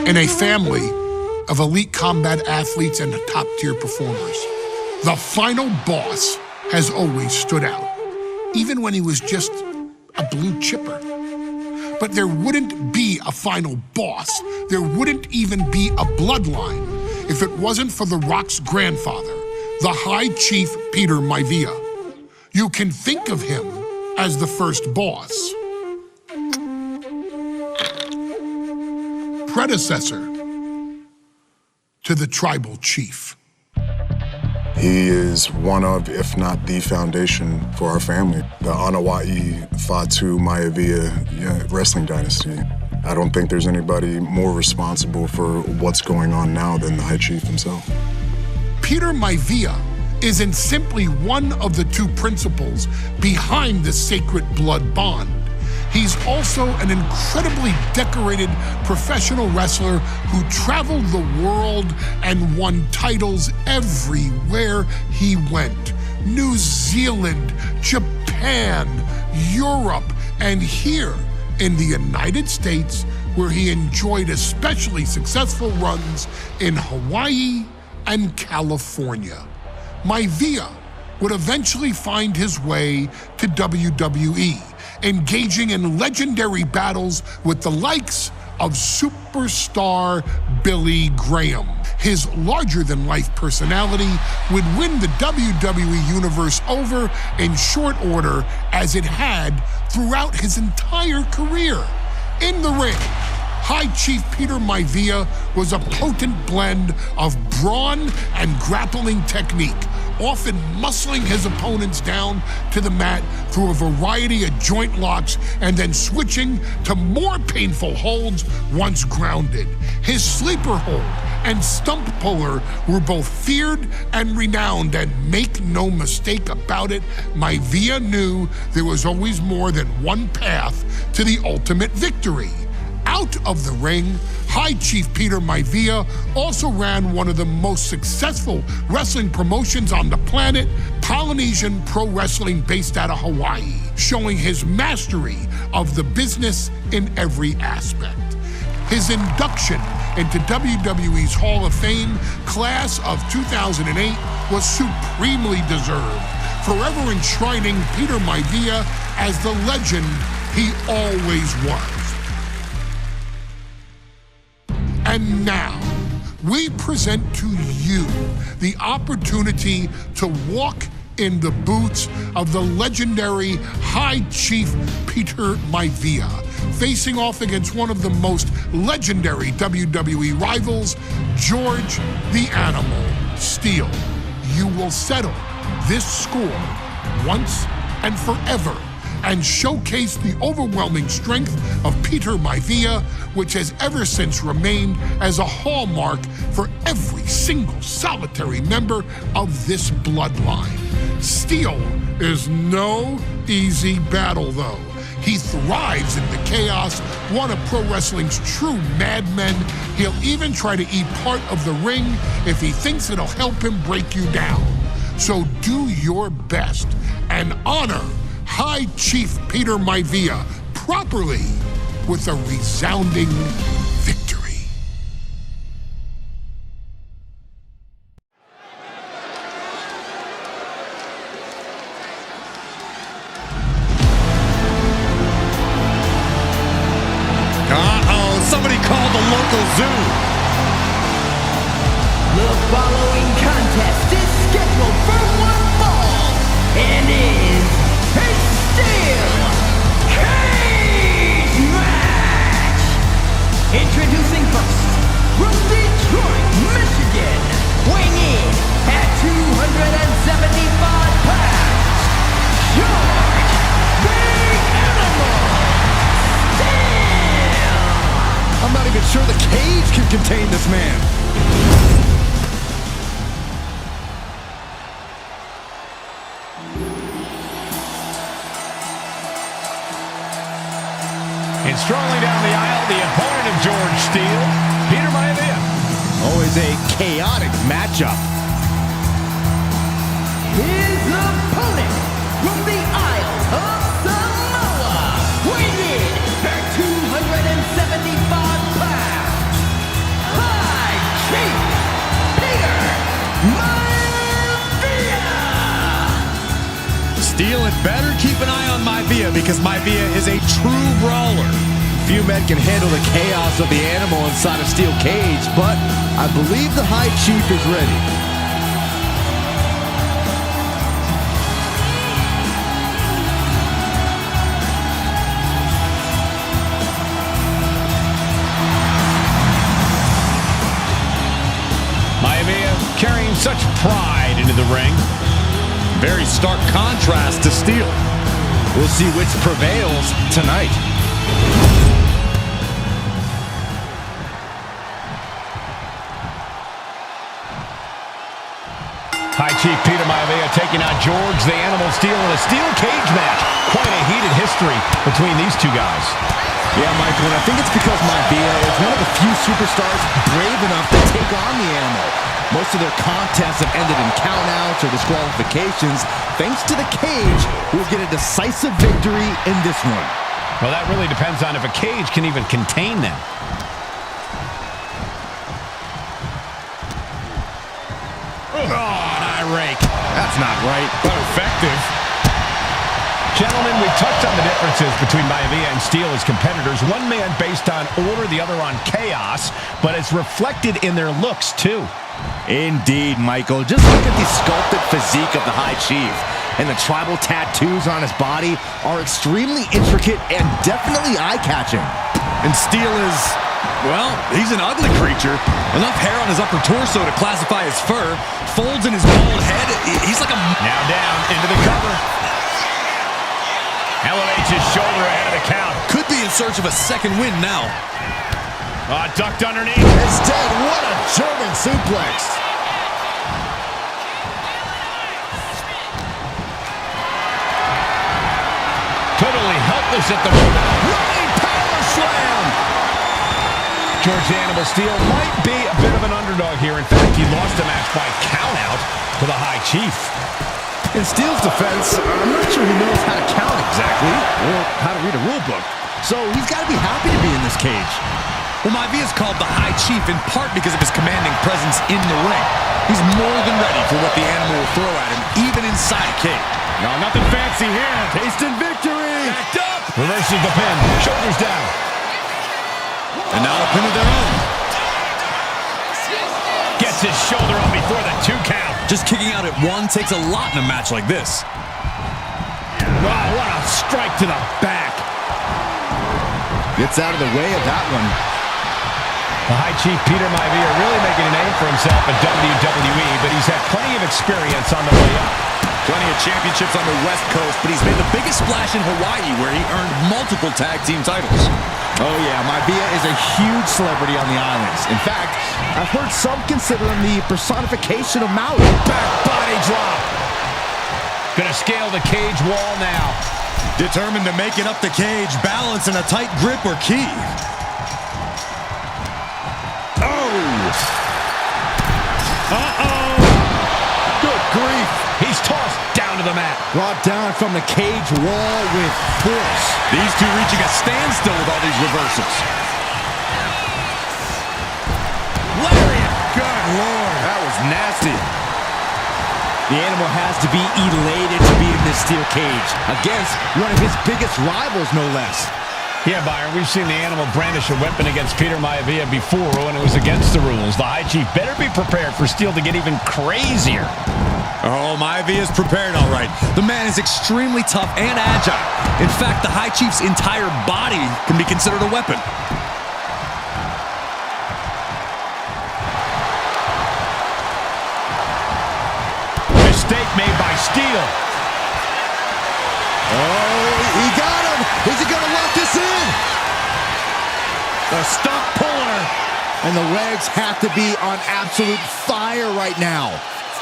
in a family of elite combat athletes and top-tier performers. The final boss has always stood out, even when he was just a blue chipper. But there wouldn't be a final boss, there wouldn't even be a bloodline if it wasn't for The Rock's grandfather, the High Chief Peter Maivia. You can think of him as the first boss. Predecessor to the tribal chief. He is one of, if not the foundation for our family. The Anawai Fatu Maivia wrestling dynasty. I don't think there's anybody more responsible for what's going on now than the High Chief himself. Peter Maivia isn't simply one of the two principals behind the sacred blood bond. He's also an incredibly decorated professional wrestler who traveled the world and won titles everywhere he went. New Zealand, Japan, Europe, and here in the United States, where he enjoyed especially successful runs in Hawaii and California. Maivia would eventually find his way to WWE, engaging in legendary battles with the likes of superstar Billy Graham. His larger-than-life personality would win the WWE Universe over in short order, as it had throughout his entire career. In the ring, High Chief Peter Maivia was a potent blend of brawn and grappling technique, often muscling his opponents down to the mat through a variety of joint locks and then switching to more painful holds once grounded. His sleeper hold and stump puller were both feared and renowned, and make no mistake about it, Maivia knew there was always more than one path to the ultimate victory. Out of the ring, High Chief Peter Maivia also ran one of the most successful wrestling promotions on the planet, Polynesian Pro Wrestling, based out of Hawaii, showing his mastery of the business in every aspect. His induction into WWE's Hall of Fame class of 2008 was supremely deserved, forever enshrining Peter Maivia as the legend he always was. And now, we present to you the opportunity to walk in the boots of the legendary High Chief Peter Maivia, facing off against one of the most legendary WWE rivals, George the Animal Steele. You will settle this score once and forever, and showcase the overwhelming strength of Peter Maivia, which has ever since remained as a hallmark for every single solitary member of this bloodline. Steele is no easy battle, though. He thrives in the chaos, one of pro wrestling's true madmen. He'll even try to eat part of the ring if he thinks it'll help him break you down. So do your best and honor High Chief Peter Maivia properly with a resounding victory. Somebody called the local zoo. The following contest is scheduled for one fall and is a steel cage match. Introducing first, from Detroit, Michigan, weighing in at 275 pounds, George the Animal Steele. I'm not even sure the cage can contain this man. And strolling down the aisle, the opponent of George Steele, Peter Maivia. Always a chaotic matchup. His opponent from the Isle of Samoa, weighing in at 275 pounds, Steele had better keep an eye on Maivia because Maivia is a true brawler. Few men can handle the chaos of the animal inside a steel cage, but I believe the High Chief is ready. Maivia carrying such pride into the ring. Very stark contrast to Steele. We'll see which prevails tonight. High Chief Peter Maivia taking on George the Animal Steele in a steel cage match. Quite a heated history between these two guys. Yeah, Michael, and I think it's because Maivia is one of the few superstars brave enough to take on the animal. Most of their contests have ended in countouts or disqualifications. Thanks to the cage, we'll get a decisive victory in this one. Well, that really depends on if a cage can even contain them. Oh, an eye rake. That's not right, but effective. Gentlemen, we've touched on the differences between Maivia and Steele as competitors. One man based on order, the other on chaos, but it's reflected in their looks, too. Indeed, Michael. Just look at the sculpted physique of the High Chief. And the tribal tattoos on his body are extremely intricate and definitely eye-catching. And Steele is, well, he's an ugly creature. Enough hair on his upper torso to classify as fur. Folds in his bald head. He's like a... Now down into the cover. Elevates his shoulder ahead of the count. Could be in search of a second win now. Ducked underneath. Instead, what a German suplex. Totally helpless at the moment. Running power slam. George the Animal Steele might be a bit of an underdog here. In fact, he lost the match by countout to the High Chief. In Steele's defense, I'm not sure he knows how to count exactly, or how to read a rule book. So he's got to be happy to be in this cage. Well, Maivia is called the High Chief in part because of his commanding presence in the ring. He's more than ready for what the animal will throw at him, even inside a cage. No, nothing fancy here. Tasting victory! Backed up! Reverses the pin. Shoulders down. And now a pin of their own. Gets his shoulder up before the 2 count. Just kicking out at one takes a lot in a match like this. Wow, what a strike to the back. Gets out of the way of that one. The High Chief Peter Maivia really making a name for himself at WWE, but he's had plenty of experience on the way up. Plenty of championships on the West Coast, but he's made the biggest splash in Hawaii, where he earned multiple tag team titles. Oh yeah, Maivia is a huge celebrity on the islands. In fact, I've heard some consider him the personification of Maui. Back body drop. Gonna scale the cage wall now. Determined to make it up the cage, balance and a tight grip are key. Uh-oh. Good grief. He's tossed down to the mat. Brought down from the cage wall with force. These two reaching a standstill with all these reversals. Lariat. Good Lord. That was nasty. The animal has to be elated to be in this steel cage against one of his biggest rivals, no less. Yeah, Byron, we've seen the animal brandish a weapon against Peter Maivia before when it was against the rules. The High Chief better be prepared for Steele to get even crazier. Oh, Maivia is prepared all right. The man is extremely tough and agile. In fact, the High Chief's entire body can be considered a weapon. Mistake made by Steele. Oh, he got him. Is he going to lock this in? The stump puller. And the legs have to be on absolute fire right now.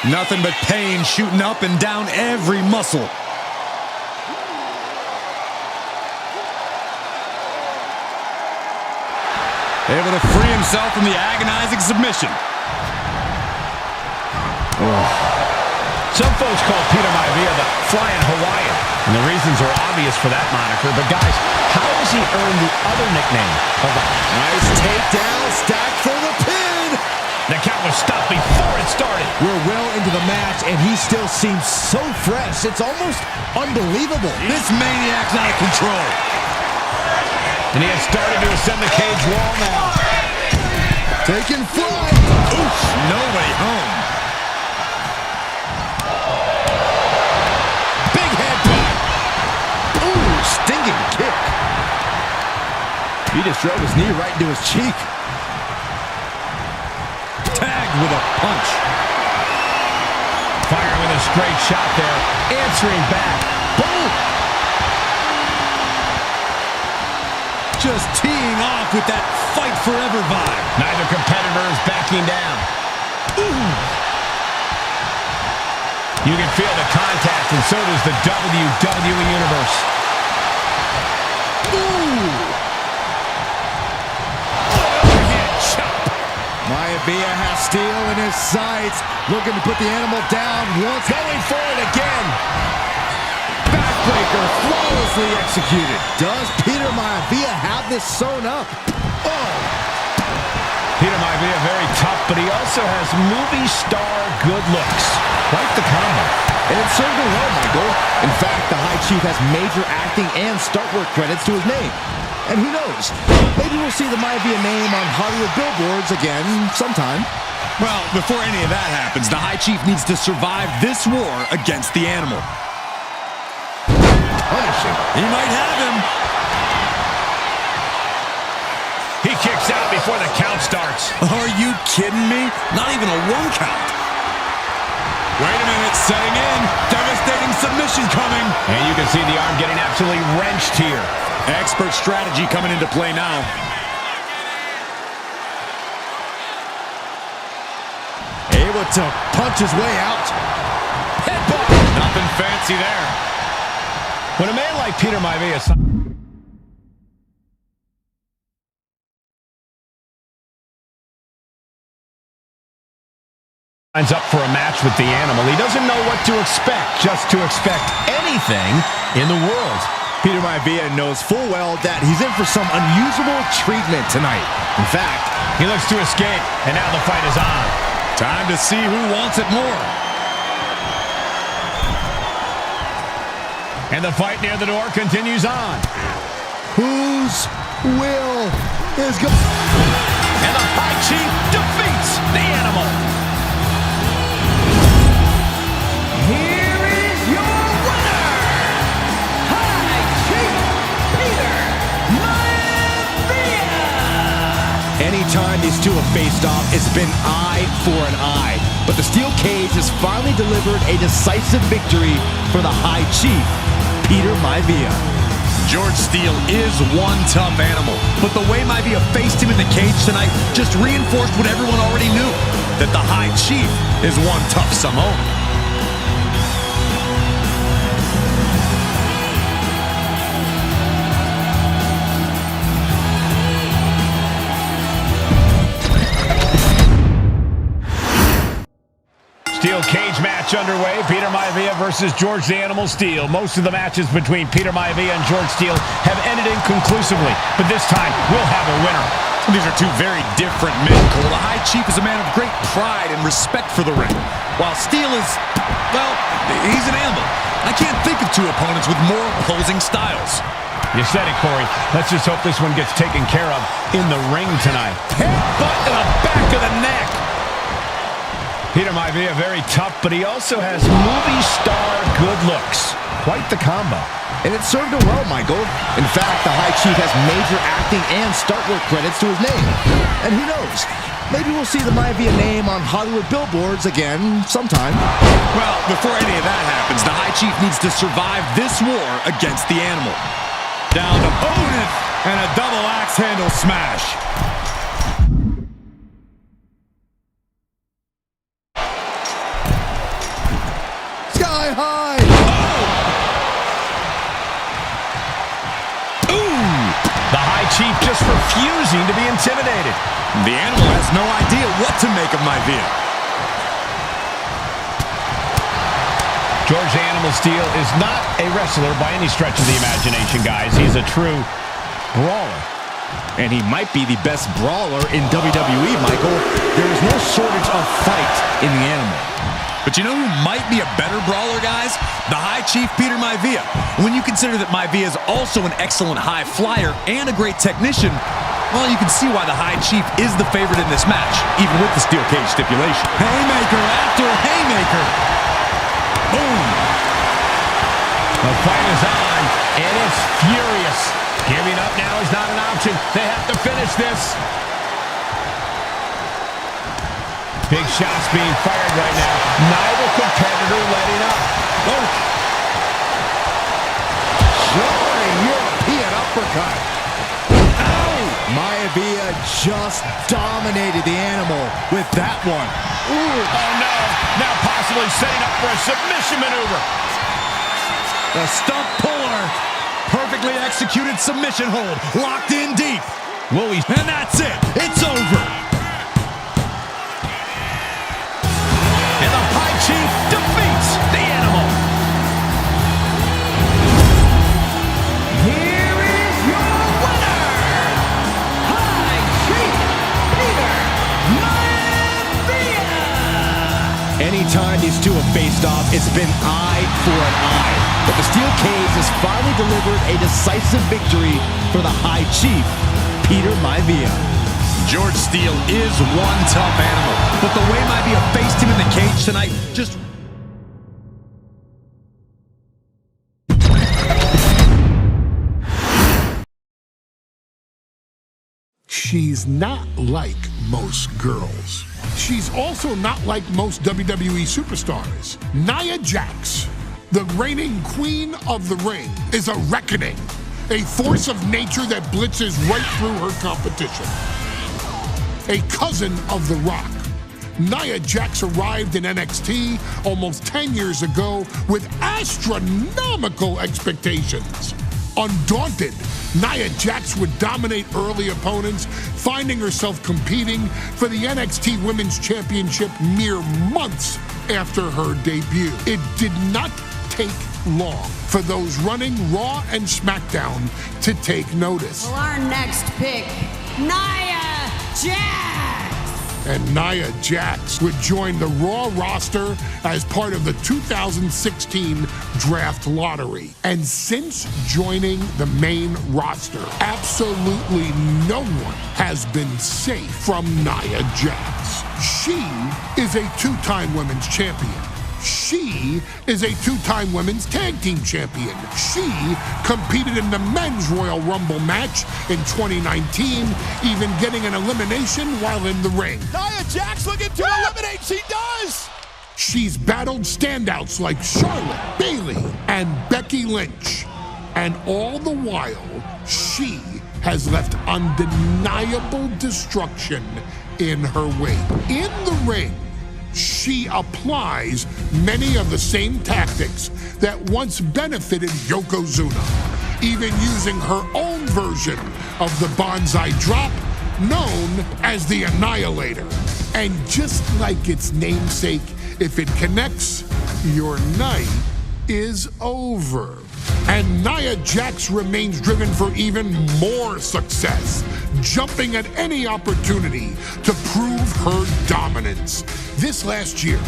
Nothing but pain shooting up and down every muscle. Able to free himself from the agonizing submission. Some folks call Peter Maivia the Flying Hawaiian, and the reasons are obvious for that moniker. But guys, how has he earned the other nickname of the... Nice takedown, stacked for the pin. The count was stopped before it started. We're well into the match, and he still seems so fresh. It's almost unbelievable. This maniac's out of control. And he has started to ascend the cage wall now. Taking flight. Oof, nobody home. Big headbutt. Ooh, stinging kick. He just drove his knee right into his cheek. Tagged with a punch. Firing with a straight shot there. Answering back. Boom. Just teeing off with that fight forever vibe. Neither competitor is backing down. Ooh. You can feel the contact, and so does the WWE Universe. Ooh. Overhead chop. Maivia has Steele in his sights, looking to put the animal down once, going for it again. Backbreaker flawlessly executed. Does Peter Maivia have this sewn up? Oh! Peter Maivia very tough, but he also has movie star good looks. Quite the combo. And it served him well, Michael. In fact, the High Chief has major acting and stunt work credits to his name. And who knows, maybe we'll see the Maivia name on Hollywood billboards again sometime. Well, before any of that happens, the High Chief needs to survive this war against the animal. Punishing. He might have him. He kicks out before the count starts. Are you kidding me? Not even a 1 count. Wait a minute, setting in. Devastating submission coming. And you can see the arm getting absolutely wrenched here. Expert strategy coming into play now. Able to punch his way out. Headbutt. Nothing fancy there. When a man like Peter Maivia signs up for a match with the animal, he doesn't know what to expect, just to expect anything in the world. Peter Maivia knows full well that he's in for some unusual treatment tonight. In fact, He looks to escape, and now the fight is on. Time to see who wants it more. And the fight near the door continues on. whose will is good? And the High Chief defeats the animal. Here is your winner, High Chief Peter Maivia. Anytime these two have faced off, it's been eye for an eye. But the steel cage has finally delivered a decisive victory for the High Chief, Peter Maivia. George Steele is one tough animal, but the way Maivia faced him in the cage tonight just reinforced what everyone already knew, that the High Chief is one tough Samoan. Steel cage match underway. Peter Maivia versus George the Animal Steele. Most of the matches between Peter Maivia and George Steele have ended inconclusively, but this time we'll have a winner. These are two very different men, Cole. The High Chief is a man of great pride and respect for the ring, while Steele is, well, he's an animal. I can't think of two opponents with more opposing styles. You said it, Corey. Let's just hope this one gets taken care of in the ring tonight. Headbutt to the back of the neck. Peter Maivia very tough, but he also has movie star good looks. Quite the combo. And it served him well, Michael. In fact, the High Chief has major acting and stunt work credits to his name. And who knows, maybe we'll see the Maivia name on Hollywood billboards again sometime. Well, before any of that happens, the High Chief needs to survive this war against the animal. Down opponent and a double axe handle smash. Sky high! The High Chief just refusing to be intimidated. The animal has no idea what to make of Maivia. George the Animal Steele is not a wrestler by any stretch of the imagination, guys. He's a true brawler. And he might be the best brawler in WWE, Michael. There is no shortage of fight in the animal. But you know who might be a better brawler, guys? The High Chief, Peter Maivia. When you consider that Maivia is also an excellent high flyer and a great technician, well, you can see why the High Chief is the favorite in this match, even with the steel cage stipulation. Haymaker after haymaker. Boom. The fight is on, and it's furious. Giving up now is not an option. They have to finish this. Big shots being fired right now. Neither competitor letting up. Oh. Jarring European uppercut. Ow! Maivia just dominated the animal with that one. Ooh. Oh, no. Now possibly setting up for a submission maneuver. The stump puller. Perfectly executed submission hold. Locked in deep. And that's it. It's over. And the High Chief defeats the animal. Here is your winner, High Chief Peter Maivia. Anytime these two have faced off, it's been eye for an eye. But the steel cage has finally delivered a decisive victory for the High Chief, Peter Maivia. George Steele is one tough animal, but the way Maivia faced him in the cage tonight just... She's not like most girls. She's also not like most WWE superstars. Nia Jax, the reigning queen of the ring, is a reckoning, a force of nature that blitzes right through her competition. A cousin of The Rock, Nia Jax arrived in NXT almost 10 years ago with astronomical expectations. Undaunted, Nia Jax would dominate early opponents, finding herself competing for the NXT Women's Championship mere months after her debut. It did not take long for those running Raw and SmackDown to take notice. Well, our next pick, Nia Jax. And Nia Jax would join the Raw roster as part of the 2016 draft lottery. And since joining the main roster, absolutely no one has been safe from Nia Jax. She is a two-time women's champion. She is a two-time women's tag team champion. She competed in the men's Royal Rumble match in 2019, even getting an elimination while in the ring. Nia Jax looking to eliminate. She does! She's battled standouts like Charlotte, Bayley, and Becky Lynch. And all the while, she has left undeniable destruction in her wake. In the ring, she applies many of the same tactics that once benefited Yokozuna, even using her own version of the Banzai Drop, known as the Annihilator. And just like its namesake, if it connects, your night is over. And Nia Jax remains driven for even more success, jumping at any opportunity to prove her dominance. This last year,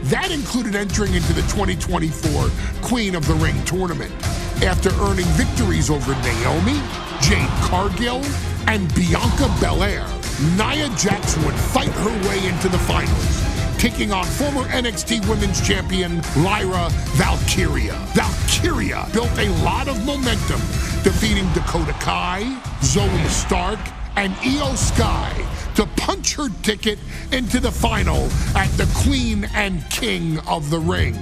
that included entering into the 2024 Queen of the Ring tournament after earning victories over Naomi, Jade Cargill, and Bianca Belair. Nia Jax would fight her way into the finals, taking on former NXT Women's Champion Lyra Valkyria. Valkyria built a lot of momentum, defeating Dakota Kai, Zoe Stark, and Io Sky to punch her ticket into the final at the Queen and King of the Ring.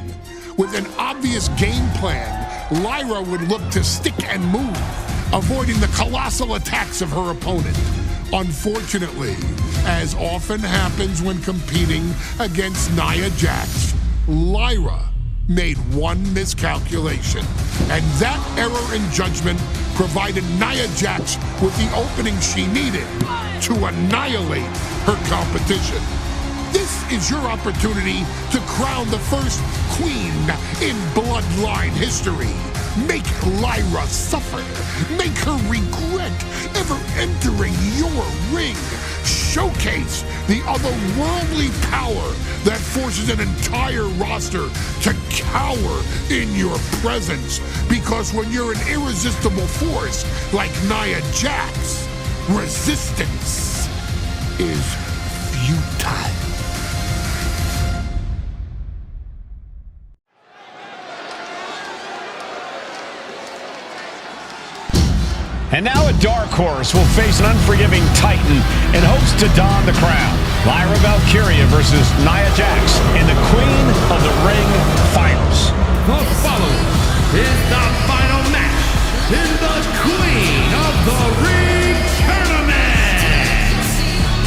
With an obvious game plan, Lyra would look to stick and move, avoiding the colossal attacks of her opponent. Unfortunately, as often happens when competing against Nia Jax, Lyra made one miscalculation, and that error in judgment provided Nia Jax with the opening she needed to annihilate her competition. This is your opportunity to crown the first queen in Bloodline history. Make Lyra suffer. Make her regret ever entering your ring. Showcase the otherworldly power that forces an entire roster to cower in your presence. Because when you're an irresistible force like Nia Jax, resistance is futile. And now a dark horse will face an unforgiving titan in hopes to don the crown. Lyra Valkyria versus Nia Jax in the Queen of the Ring Finals. The following is the final match in the Queen of the Ring Tournament.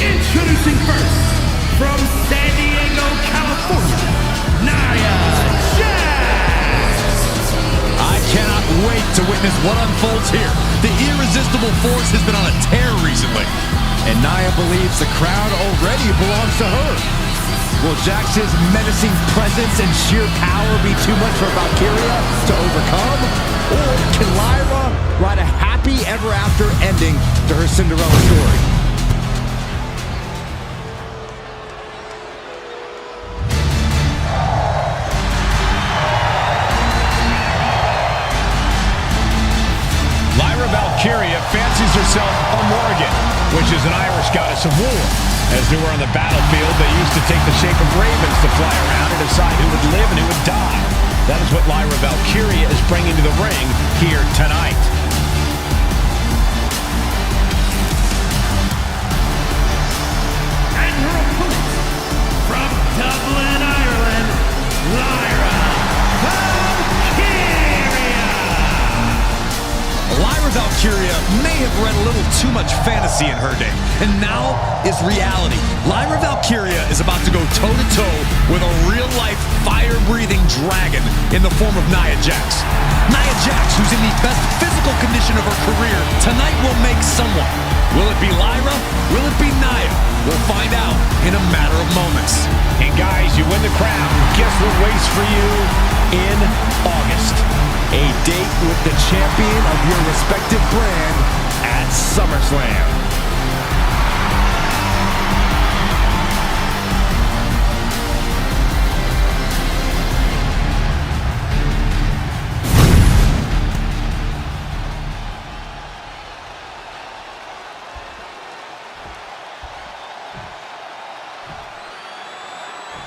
Introducing first, from San Diego, California, Nia Jax. I cannot wait to witness what unfolds here. The irresistible force has been on a tear recently. And Nia believes the crown already belongs to her. Will Jax's menacing presence and sheer power be too much for Valkyria to overcome? Or can Lyra write a happy ever after ending to her Cinderella story? Valkyria fancies herself a Morrigan, which is an Irish goddess of war. As they were on the battlefield, they used to take the shape of ravens to fly around and decide who would live and who would die. That is what Lyra Valkyria is bringing to the ring here tonight. And her opponent, from Dublin, Ireland, Lyra Valkyria may have read a little too much fantasy in her day, and now is reality. Lyra Valkyria is about to go toe-to-toe with a real-life, fire-breathing dragon in the form of Nia Jax. Nia Jax, who's in the best physical condition of her career, tonight will make someone. Will it be Lyra? Will it be Nia? We'll find out in a matter of moments. And guys, you win the crown. Guess what waits for you in August? A date with the champion of your respective brand at SummerSlam.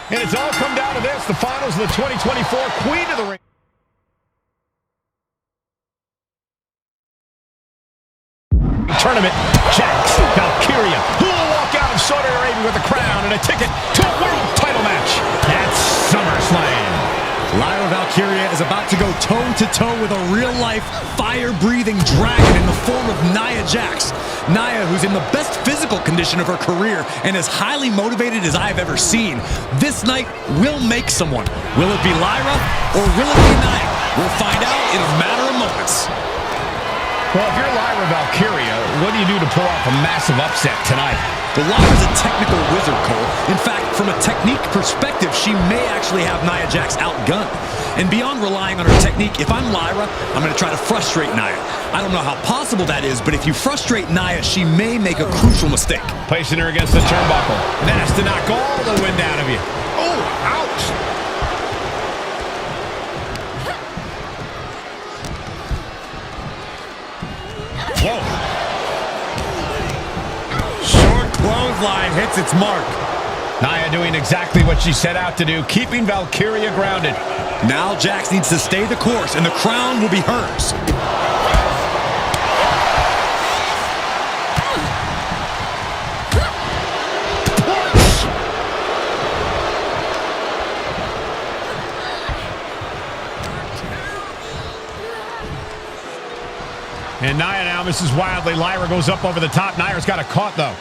And it's all come down to this, the finals of the 2024 Queen of the Ring. Tournament, Jax Valkyria, who will walk out of Saudi Arabia with a crown and a ticket to a world title match at SummerSlam. Lyra Valkyria is about to go toe-to-toe with a real-life, fire-breathing dragon in the form of Nia Jax. Nia, who's in the best physical condition of her career and as highly motivated as I've ever seen. This night will make someone. Will it be Lyra or will it be Nia? We'll find out in a matter of moments. Well, if you're Lyra Valkyria, what do you do to pull off a massive upset tonight? Well, Lyra's a technical wizard, Cole. In fact, from a technique perspective, she may actually have Nia Jax outgunned. And beyond relying on her technique, if I'm Lyra, I'm going to try to frustrate Nia. I don't know how possible that is, but if you frustrate Nia, she may make a crucial mistake. Placing her against the turnbuckle. And that has to knock all the wind out of you. Oh, ouch! Whoa. Short clothesline hits its mark. Nia doing exactly what she set out to do, keeping Valkyria grounded. Now Jax needs to stay the course, and the crown will be hers. And Nia now misses wildly. Lyra goes up over the top. Nia's got a caught, though.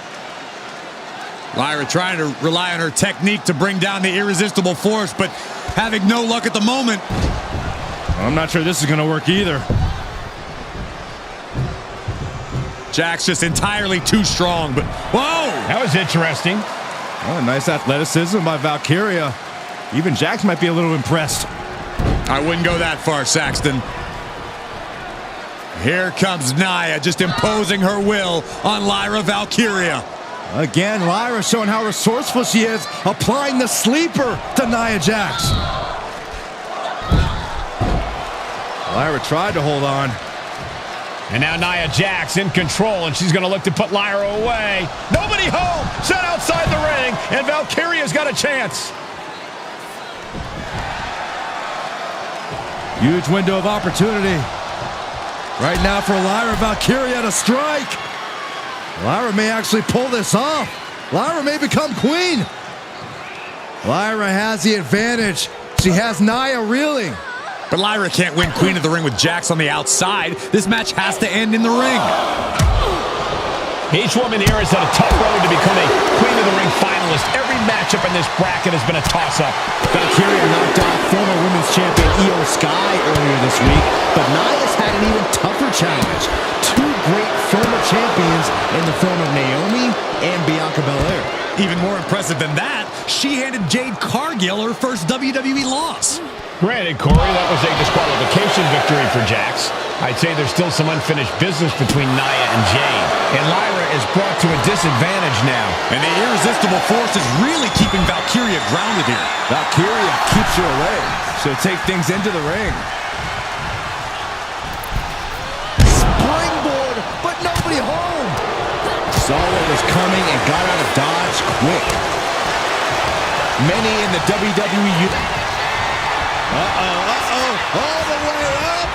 Lyra trying to rely on her technique to bring down the irresistible force, but having no luck at the moment. I'm not sure this is going to work either. Jax just entirely too strong, but whoa! That was interesting. Oh, nice athleticism by Valkyria. Even Jax might be a little impressed. I wouldn't go that far, Saxton. Here comes Nia, just imposing her will on Lyra Valkyria. Again, Lyra showing how resourceful she is, applying the sleeper to Nia Jax. Lyra tried to hold on. And now Nia Jax in control, and she's going to look to put Lyra away. Nobody home! Set outside the ring, and Valkyria's got a chance. Huge window of opportunity. Right now for Lyra Valkyria to strike. Lyra may actually pull this off. Lyra may become queen. Lyra has the advantage. She has Nia reeling. But Lyra can't win Queen of the Ring with Jax on the outside. This match has to end in the ring. Each woman here has had a tough road to become a Queen of the Ring finalist. Every matchup in this bracket has been a toss-up. Valkyria knocked off former women's champion Io Sky earlier this week, but Nia's had an even tougher challenge. Two great former champions in the form of Naomi and Bianca Belair. Even more impressive than that, she handed Jade Cargill her first WWE loss. Granted, Corey, that was a disqualification victory for Jax. I'd say there's still some unfinished business between Nia and Jade. And Lyra is brought to a disadvantage now. And the irresistible force is really keeping Valkyria grounded here. Valkyria keeps her away. She'll take things into the ring. Springboard, but nobody home. Saw what was coming and got out of dodge quick. Many in the WWE... all the way up,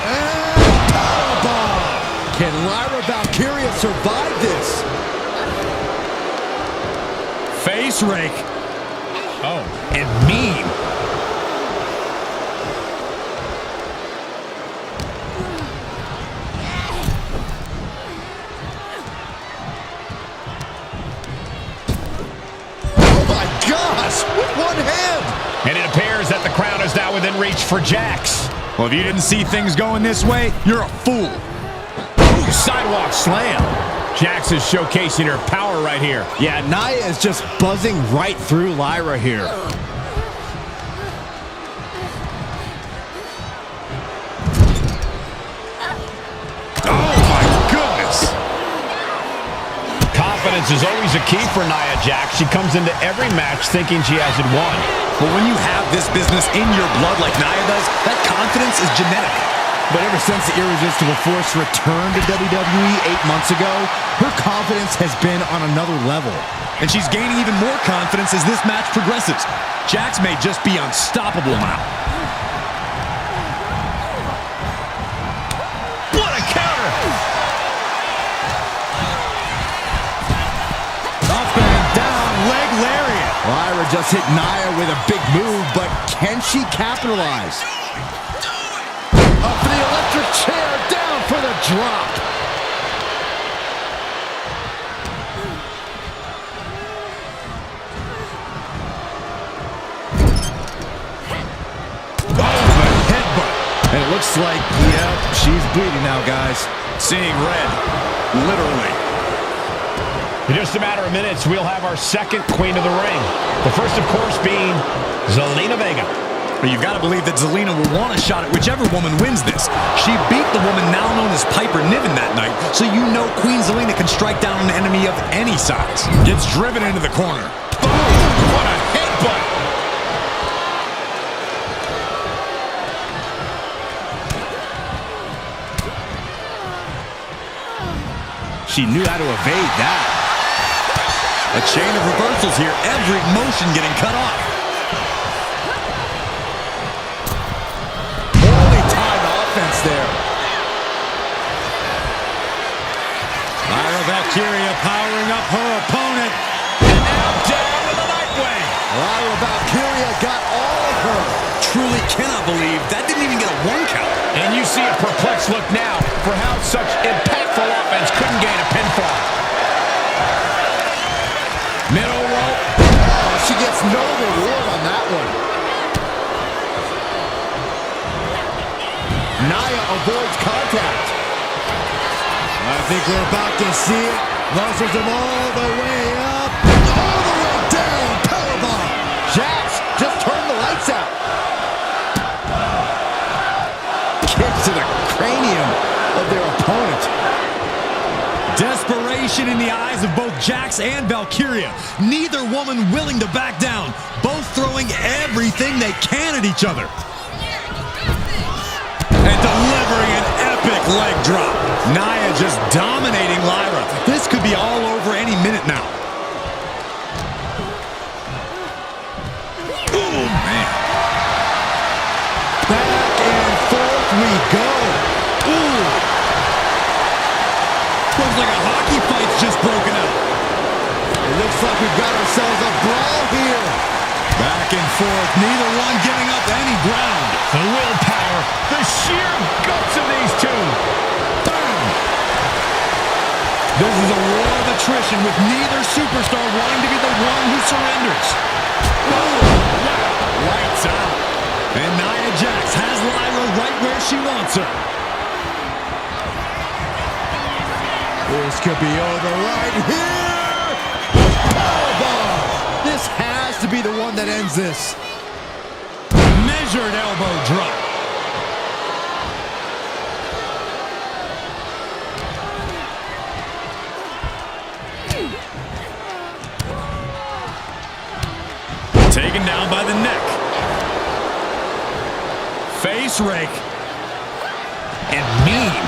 and powerbomb. Can Lyra Valkyria survive this? Face rake. Oh, and mean. Oh my gosh, with one hand. And it appears that the crown is now within reach for Jax. Well, if you didn't see things going this way, you're a fool. Ooh, sidewalk slam. Jax is showcasing her power right here. Yeah, Nia is just buzzing right through Lyra here. Oh, my goodness. Confidence is always a key for Nia Jax. She comes into every match thinking she has it won. But when you have this business in your blood like Nia does, that confidence is genetic. But ever since the irresistible force returned to WWE 8 months ago, her confidence has been on another level. And she's gaining even more confidence as this match progresses. Jax may just be unstoppable now. What a counter! Up and down, leg lariat. Lyra just hit Nia with a big move, but can she capitalize? Up for the electric chair, down for the drop. Oh, the headbutt. And it looks like, yeah, she's bleeding now, guys. Seeing red, literally. In just a matter of minutes, we'll have our second Queen of the Ring. The first, of course, being Zelina Vega. But you've got to believe that Zelina will want a shot at whichever woman wins this. She beat the woman now known as Piper Niven that night, so you know Queen Zelina can strike down an enemy of any size. Gets driven into the corner. Boom! What a headbutt! She knew how to evade that. A chain of reversals here, every motion getting cut off. Poorly timed offense there. Lyra Valkyria powering up her opponent. And now down with the Nightwing. Lyra Valkyria got all of her. Truly cannot believe that didn't even get a 1 count. And you see a perplexed look now for how such impactful offense couldn't gain a pinfall. Middle rope. Oh, she gets no reward on that one. Nia avoids contact. I think we're about to see it. Muscles him all the way up. All the way down. Powerbomb. Jax just turned the lights out. Kicks to the cranium. out. Desperation in the eyes of both Jax and Valkyria. Neither woman willing to back down. Both throwing everything they can at each other. And delivering an epic leg drop. Nia just dominating Lyra. This could be all over any minute now. Oh, man. Back and forth we go. Ooh. Looks like a hockey fight's just broken out. It looks like we've got ourselves a brawl here. Back and forth, neither one giving up any ground. The willpower, the sheer guts of these two. Bam! This is a war of attrition with neither superstar wanting to be the one who surrenders. Lights out. And Nia Jax has Lyra right where she wants her. This could be over right here. Powerbomb. This has to be the one that ends this. Measured elbow drop. Taken down by the neck. Face rake. And mean.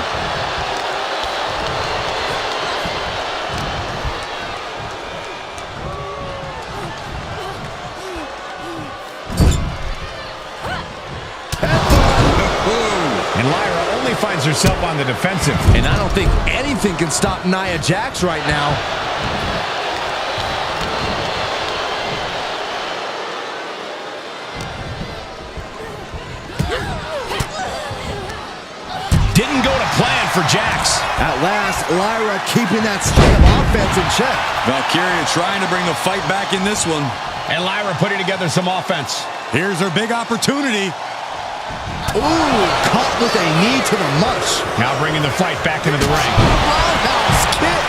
And Lyra only finds herself on the defensive. And I don't think anything can stop Nia Jax right now. Didn't go to plan for Jax. At last, Lyra keeping that streak of offense in check. Valkyria trying to bring the fight back in this one. And Lyra putting together some offense. Here's her big opportunity. Ooh, caught with a knee to the mush. Now bringing the fight back into the ring. Roundhouse kick.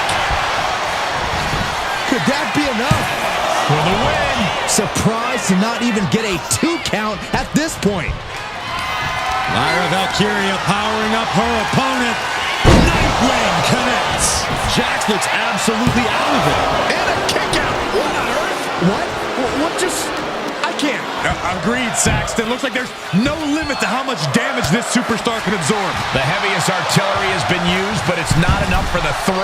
Could that be enough? For the win. Surprised to not even get a 2 count at this point. Lyra Valkyria powering up her opponent. Nightwing connects. Jax looks absolutely out of it. And a kick out. What on earth? What just... I can't. Agreed, Saxton. Looks like there's no limit to how much damage this superstar can absorb. The heaviest artillery has been used, but it's not enough for the 3.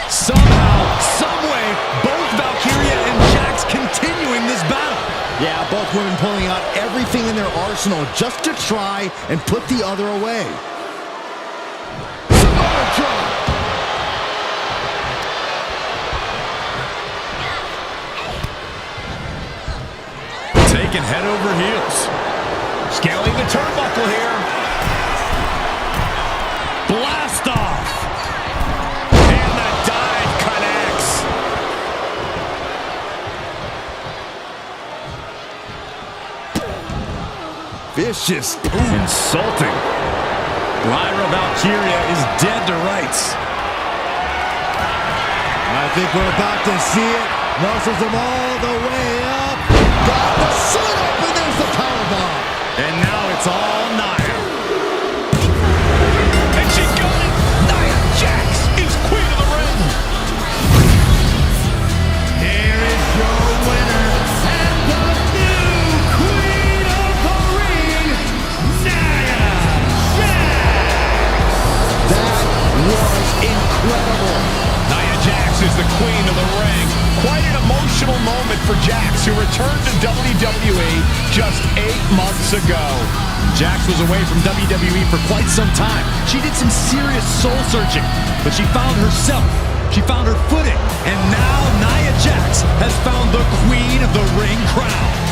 Somehow, someway, both Valkyria and Jax continuing this battle. Yeah, both women pulling out everything in their arsenal just to try and put the other away. Sabre drop. Taking head over heels. Scaling the turnbuckle here. Blast off. And the dive connects. Vicious. Insulting. Lyra Valkyria is dead to rights. I think we're about to see it. Muscles them all the way up. Got the sit up, and there's the powerbomb. And now it's all Nia. And she got it. Nia Jax is queen of the ring. Here is your winner and the new queen of the ring, Nia Jax. That was incredible. Nia Jax is the queen of the ring. Quite an emotional moment for Jax, who returned to WWE just 8 months ago. Jax was away from WWE for quite some time. She did some serious soul searching, but she found herself. She found her footing. And now Nia Jax has found the queen of the ring crown.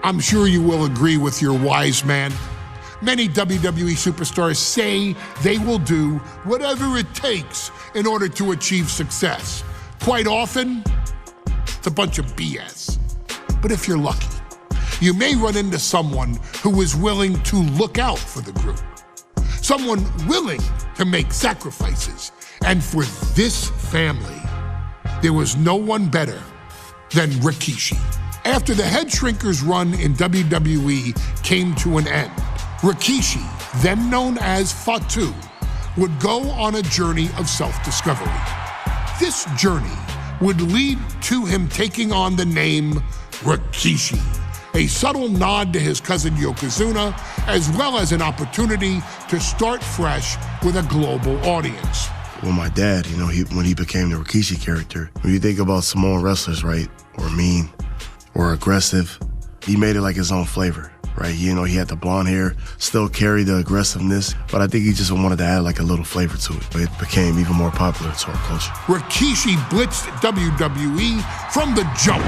I'm sure you will agree with your wise man. Many WWE superstars say they will do whatever it takes in order to achieve success. Quite often, It's a bunch of BS. But if you're lucky, you may run into someone who is willing to look out for the group. Someone willing to make sacrifices. And for this family, there was no one better than Rikishi. After the Head Shrinkers run in WWE came to an end, Rikishi, then known as Fatu, would go on a journey of self-discovery. This journey would lead to him taking on the name Rikishi, a subtle nod to his cousin Yokozuna, as well as an opportunity to start fresh with a global audience. Well, my dad, you know, when he became the Rikishi character, when you think about Samoan wrestlers, right, or mean, or aggressive, he made it like his own flavor, right? You know, he had the blonde hair, still carried the aggressiveness, but I think he just wanted to add like a little flavor to it. It became even more popular to our culture. Rikishi blitzed WWE from the jump,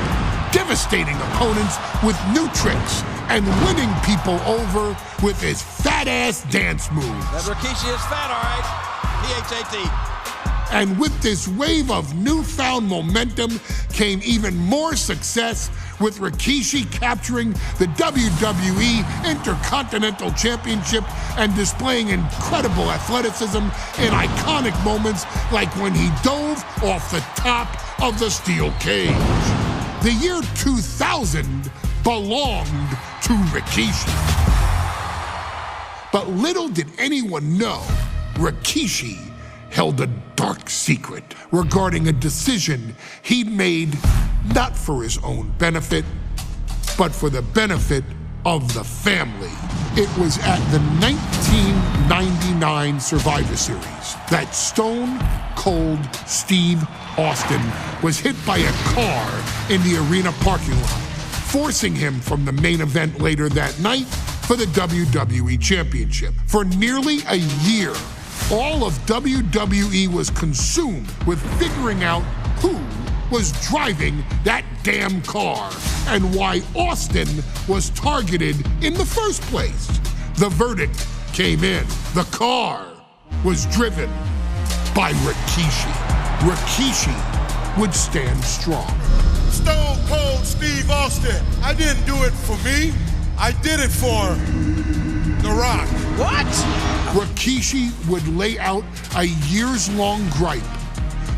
devastating opponents with new tricks and winning people over with his fat-ass dance moves. That Rikishi is fat, all right. P-H-A-T. And with this wave of newfound momentum came even more success, with Rikishi capturing the WWE Intercontinental Championship and displaying incredible athleticism in iconic moments like when he dove off the top of the steel cage. The year 2000 belonged to Rikishi. But little did anyone know, Rikishi held a dark secret regarding a decision he'd made not for his own benefit, but for the benefit of the family. It was at the 1999 Survivor Series that Stone Cold Steve Austin was hit by a car in the arena parking lot, forcing him from the main event later that night for the WWE Championship. For nearly a year, all of WWE was consumed with figuring out who was driving that damn car and why Austin was targeted in the first place. The verdict came in. The car was driven by Rikishi. Rikishi would stand strong. Stone Cold Steve Austin. I didn't do it for me. I did it for The Rock. What? Rikishi would lay out a years-long gripe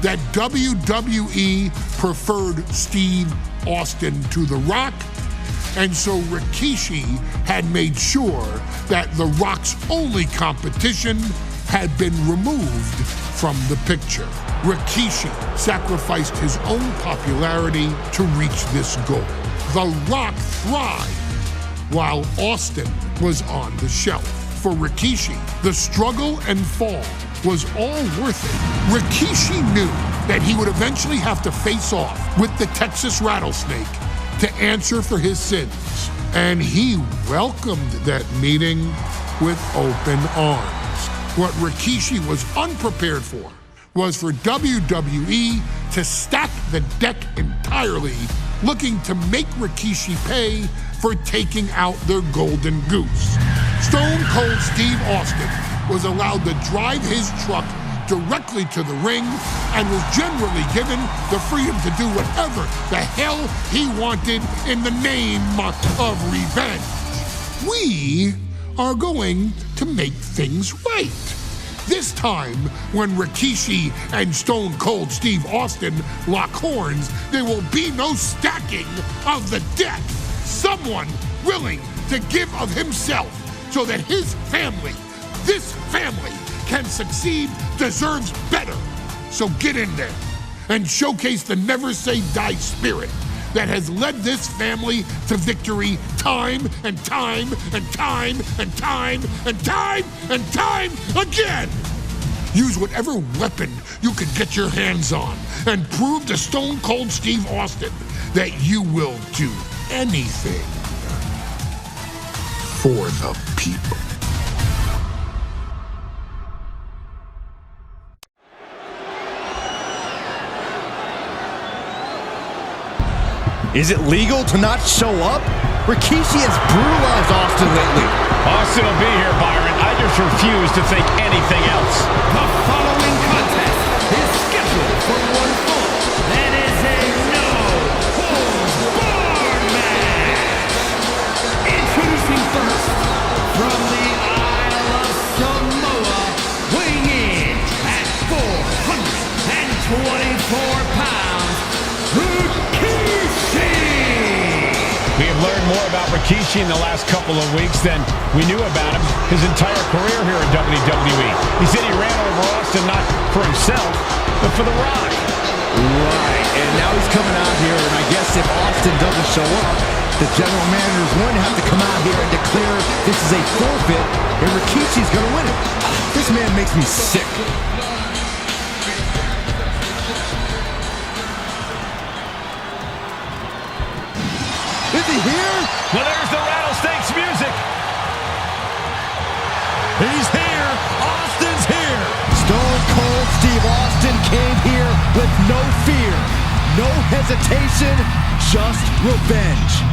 that WWE preferred Steve Austin to The Rock, and so Rikishi had made sure that The Rock's only competition had been removed from the picture. Rikishi sacrificed his own popularity to reach this goal. The Rock thrived while Austin was on the shelf. For Rikishi, the struggle and fall was all worth it. Rikishi knew that he would eventually have to face off with the Texas Rattlesnake to answer for his sins, and he welcomed that meeting with open arms. What Rikishi was unprepared for was for WWE to stack the deck entirely, looking to make Rikishi pay for taking out their golden goose. Stone Cold Steve Austin was allowed to drive his truck directly to the ring and was generally given the freedom to do whatever the hell he wanted in the name of revenge. We are going to make things right. This time, when Rikishi and Stone Cold Steve Austin lock horns, there will be no stacking of the deck. Someone willing to give of himself so that his family, this family, can succeed, deserves better. So get in there and showcase the never say die spirit that has led this family to victory time and time and time and time and time and time again. Use whatever weapon you can get your hands on and prove to Stone Cold Steve Austin that you will do anything for the people. Is it legal to not show up? Rikishi has brutalized Austin lately. Austin will be here, Byron. I just refuse to think anything else. The following contest is scheduled for one fall. That is a no pounds, Rikishi! We have learned more about Rikishi in the last couple of weeks than we knew about him his entire career here in WWE. He said he ran over Austin not for himself, but for The Rock. Right, and now he's coming out here, and I guess if Austin doesn't show up, the general manager is going to have to come out here and declare this is a forfeit, and Rikishi's going to win it. This man makes me sick. Is he here? Well, there's the Rattlesnakes music. He's here. Austin's here. Stone Cold Steve Austin came here with no fear, no hesitation, just revenge.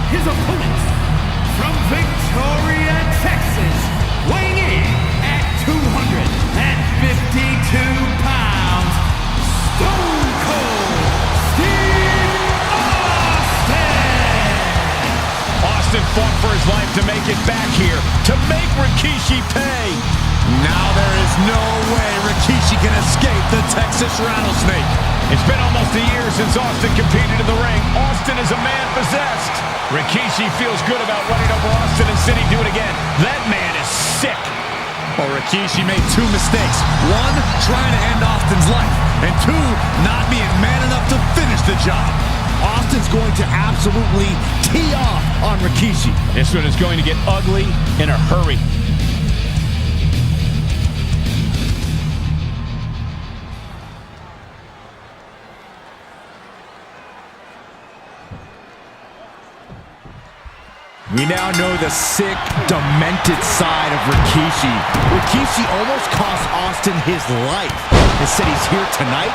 His opponent, from Victoria, Texas, weighing in at 252 pounds, Stone Cold Steve Austin! Austin fought for his life to make it back here, to make Rikishi pay. Now there is no way Rikishi can escape the Texas Rattlesnake. It's been almost a year since Austin competed in the ring. Austin is a man possessed. Rikishi feels good about running over Austin and City do it again. That man is sick. Well, Rikishi made two mistakes. One, trying to end Austin's life. And two, not being man enough to finish the job. Austin's going to absolutely tee off on Rikishi. This one is going to get ugly in a hurry. We now know the sick, demented side of Rikishi. Rikishi almost cost Austin his life and said he's here tonight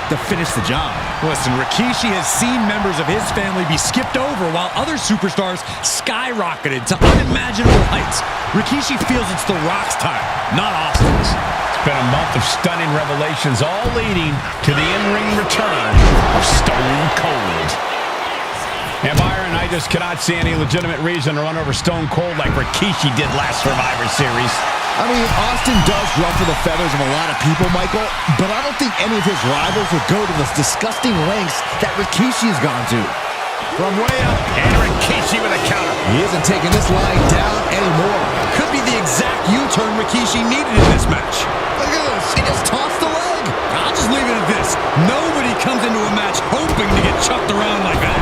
to finish the job. Listen, Rikishi has seen members of his family be skipped over while other superstars skyrocketed to unimaginable heights. Rikishi feels it's The Rock's time, not Austin's. It's been a month of stunning revelations, all leading to the in-ring return of Stone Cold. And Byron, I just cannot see any legitimate reason to run over Stone Cold like Rikishi did last Survivor Series. I mean, Austin does ruffle the feathers of a lot of people, Michael, but I don't think any of his rivals would go to the disgusting lengths that Rikishi has gone to. From way up, and Rikishi with a counter. He isn't taking this line down anymore. Could be the exact U-turn Rikishi needed in this match. Look at this. He just tossed the leg. I'll just leave it at this. Nobody comes into a match hoping to get chucked around like that.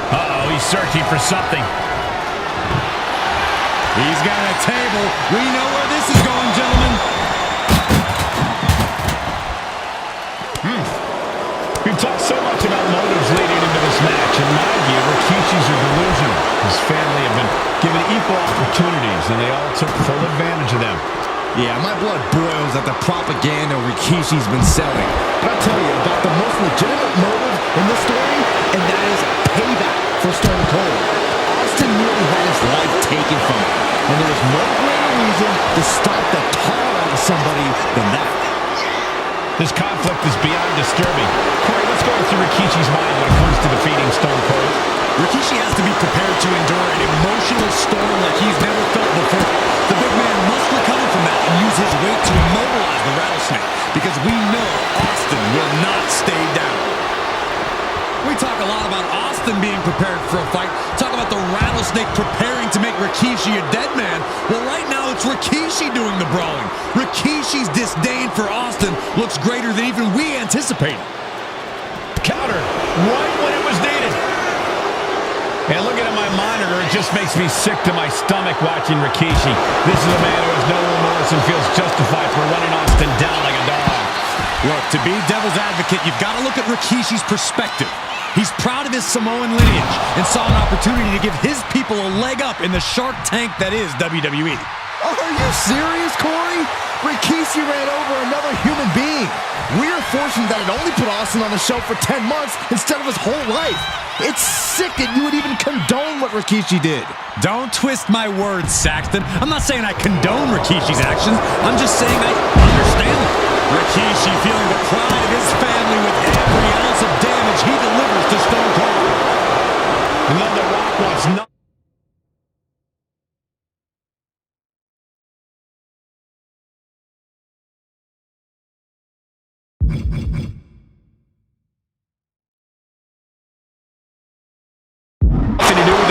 Uh-oh, he's searching for something. He's got a table. We know where this is going, gentlemen. We've talked so much about motives leading into this match. In my view, Rikishi's are delusional. His family have been given equal opportunities, and they all took full advantage of them. Yeah, my blood boils at the propaganda Rikishi's been selling. But I'll tell you about the most legitimate motive in this story, and that is payback for Stone Cold. Austin nearly had his life taken from him, and there is no greater reason to stop the tar out of somebody than that. This conflict is beyond disturbing. Corey, let's go through Rikishi's mind when it comes to defeating Stone Cold. Rikishi has to be prepared to endure an emotional storm like he's never felt before. The big man must recover from that and use his weight to immobilize the Rattlesnake, because we know Austin will not stay down. We talk a lot about Austin being prepared for a fight. Talk about the Rattlesnake preparing to make Rikishi a dead man. Well, right now it's Rikishi doing the brawling. Rikishi's disdain for Austin looks greater than even we anticipated. Counter right when it was needed. And looking at my monitor, it just makes me sick to my stomach watching Rikishi. This is a man who has no remorse and feels justified for running Austin down like a dog. Look, to be devil's advocate, you've got to look at Rikishi's perspective. He's proud of his Samoan lineage and saw an opportunity to give his people a leg up in the Shark Tank that is WWE. Are you serious, Corey? Rikishi ran over another human being. We're fortunate that it only put Austin on the show for 10 months instead of his whole life. It's sick that you would even condone what Rikishi did. Don't twist my words, Saxton. I'm not saying I condone Rikishi's actions. I'm just saying I understand them. Rikishi feeling the pride of his family with every ounce of damage he delivers to Stone Cold. And then The Rock wants nothing.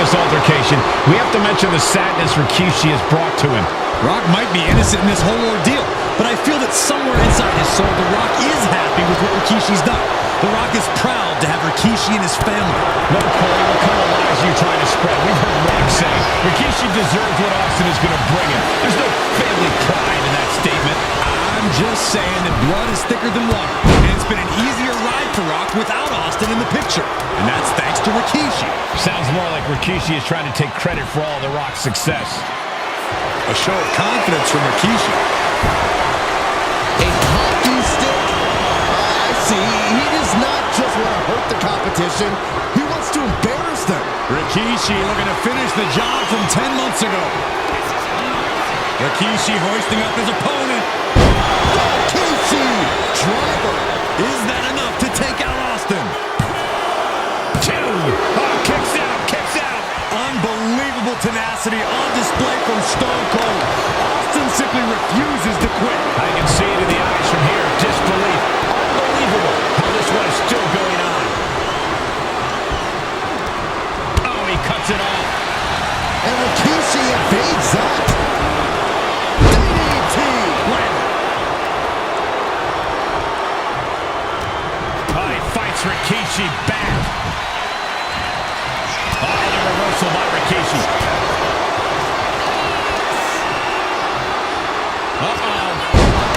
this altercation, we have to mention the sadness Rikishi has brought to him. Rock might be innocent in this whole ordeal, but I feel that somewhere inside his soul, The Rock is happy with what Rikishi's done. The Rock is proud to have Rikishi and his family. No, Corey, what kind of lies are you trying to spread? We've heard Rock say Rikishi deserves what Austin is going to bring him. There's no family pride in that statement. I'm just saying that blood is thicker than water, and it's been an easier ride for Rock without Austin in the picture, and that's thanks to Rikishi. Sounds more like Rikishi is trying to take credit for all The Rock's success. A show of confidence from Rikishi. A hockey stick? I see. He does not just want to hurt the competition. He wants to embarrass them. Rikishi looking to finish the job from 10 months ago. Rikishi hoisting up his opponent. Rikishi! Driver! Is that enough to take out Austin? 2! Oh, kicks out, kicks out! Unbelievable tenacity on display from Stone Cold. Austin simply refuses to quit. I can see it in the eyes from here. Disbelief. Unbelievable how this one is still going on. Oh, he cuts it off. And Rikishi evades that. DDT! Oh, he fights Rikishi back. Oh, the reversal by Rikishi. Uh-oh.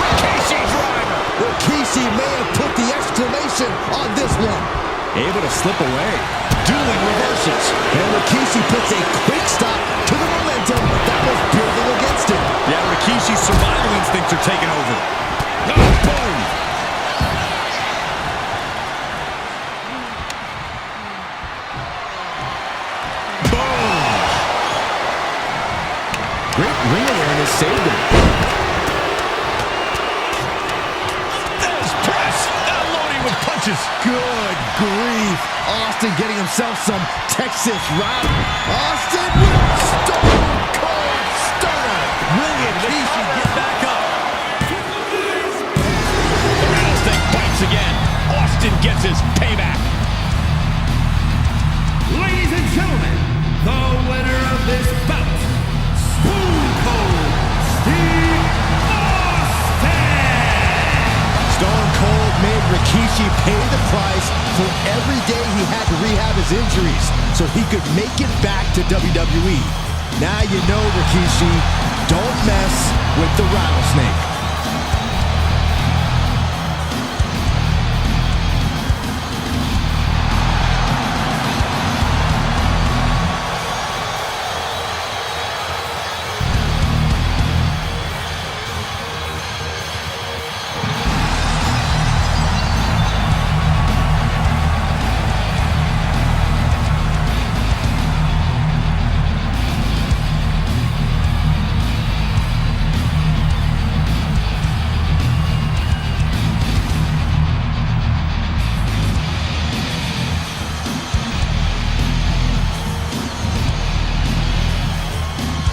Rikishi driver. Rikishi may have put the exclamation on this one. Able to slip away. Dueling reversals. And Rikishi puts a quick stop to the momentum that was building against him. Yeah, Rikishi's survival instincts are taking over. Oh, boom. Great ring awareness saved him. There's press. Loading with punches. Good grief. Austin getting himself some Texas route. Austin with Stone Cold Stunner. Brilliant. Rikishi get back up. The rattlesnake bites again. Austin gets his payback. Ladies and gentlemen, the winner of this bout, Stone Cold Steve Austin! Stone Cold made Rikishi pay the price for every day he had to rehab his injuries so he could make it back to WWE. Now you know, Rikishi, don't mess with the rattlesnake.